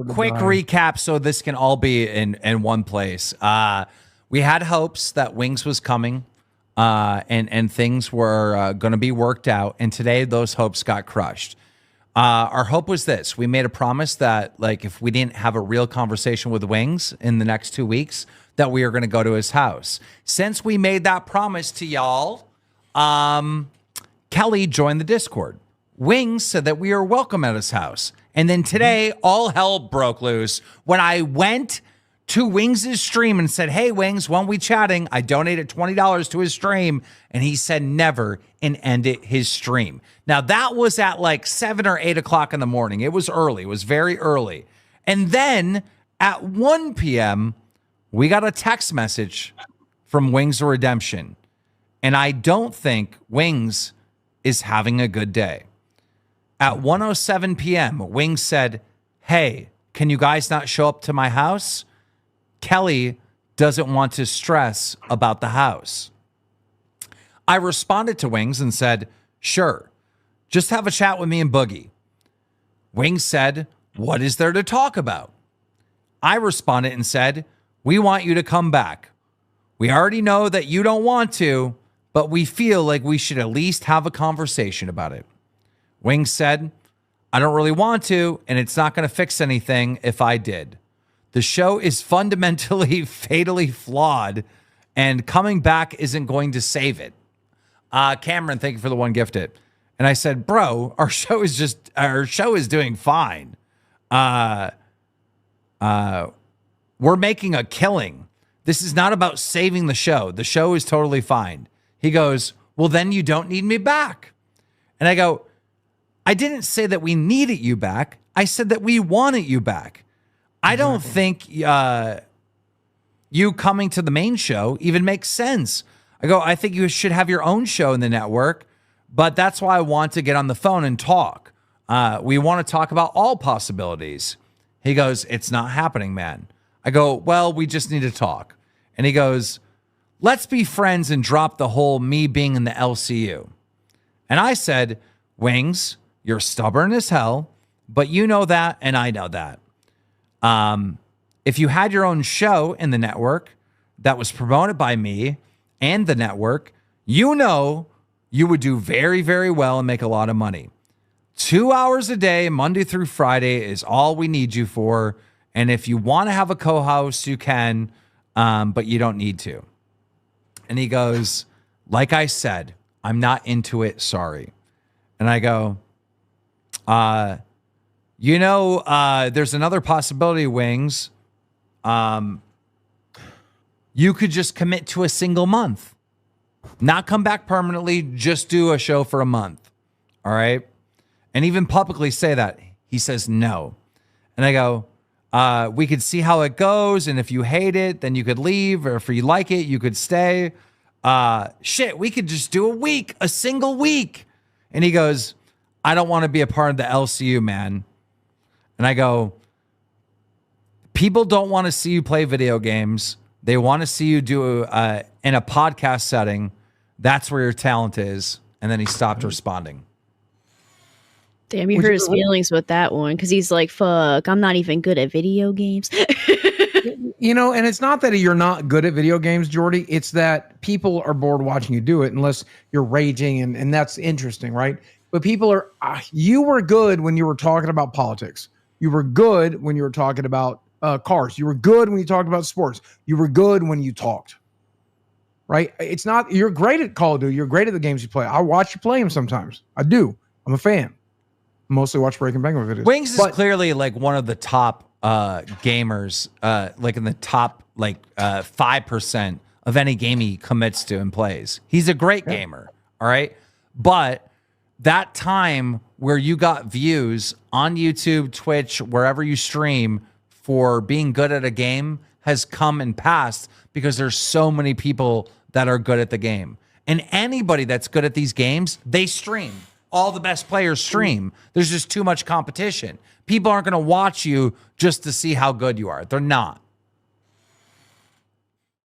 quick recap so this can all be in one place. We had hopes that Wings was coming and things were going to be worked out. And today those hopes got crushed. Our hope was this. We made a promise that, like, if we didn't have a real conversation with Wings in the next 2 weeks, that we are going to go to his house. Since we made that promise to y'all, Kelly joined the Discord. Wings said that we are welcome at his house. And then today, all hell broke loose when I went to Wings' stream and said, hey, Wings, when we chatting, I donated $20 to his stream. And he said never and ended his stream. Now, that was at like 7 or 8 o'clock in the morning. It was early. It was very early. And then at 1 p.m., we got a text message from Wings of Redemption. And I don't think Wings is having a good day. At 1:07 p.m., Wings said, hey, can you guys not show up to my house? Kelly doesn't want to stress about the house. I responded to Wings and said, sure, just have a chat with me and Boogie. Wings said, what is there to talk about? I responded and said, we want you to come back. We already know that you don't want to, but we feel like we should at least have a conversation about it. Wings said, I don't really want to, and it's not going to fix anything if I did. The show is fundamentally, fatally flawed, and coming back isn't going to save it. Cameron, thank you for the one gifted. And I said, bro, our show is doing fine. We're making a killing. This is not about saving the show. The show is totally fine. He goes, well, then you don't need me back. And I go, I didn't say that we needed you back. I said that we wanted you back. I don't think you coming to the main show even makes sense. I go, I think you should have your own show in the network, but that's why I want to get on the phone and talk. We want to talk about all possibilities. He goes, it's not happening, man. I go, well, we just need to talk. And he goes, let's be friends and drop the whole me being in the LCU. And I said, Wings, you're stubborn as hell, but you know that and I know that. If you had your own show in the network that was promoted by me and the network, you know you would do very, very well and make a lot of money. 2 hours a day, Monday through Friday, is all we need you for. And if you want to have a co-host, you can, but you don't need to. And he goes, like I said, I'm not into it. Sorry. And I go, there's another possibility, Wings. You could just commit to a single month, not come back permanently, just do a show for a month. All right. And even publicly say that. He says no. And I go, we could see how it goes. And if you hate it, then you could leave. Or if you like it, you could stay. We could just do a single week. And he goes, I don't want to be a part of the LCU, man. And I go, people don't want to see you play video games. They want to see you do in a podcast setting. That's where your talent is. And then he stopped responding. Damn, you hurt his feelings with that one because he's like, fuck, I'm not even good at video games. And it's not that you're not good at video games, Jordy. It's that people are bored watching you do it unless you're raging, and that's interesting, right? But people are, you were good when you were talking about politics. You were good when you were talking about cars. You were good when you talked about sports. You were good when you talked, right? It's not, you're great at Call of Duty. You're great at the games you play. I watch you play them sometimes. I do. I'm a fan. Mostly watch Breaking Bang videos. Wings is clearly like one of the top gamers, like in the top 5% of any game he commits to and plays. He's a great gamer, all right? But that time where you got views on YouTube, Twitch, wherever you stream for being good at a game has come and passed because there's so many people that are good at the game. And anybody that's good at these games, they stream. All the best players stream. There's just too much competition. People aren't going to watch you just to see how good you are. They're not.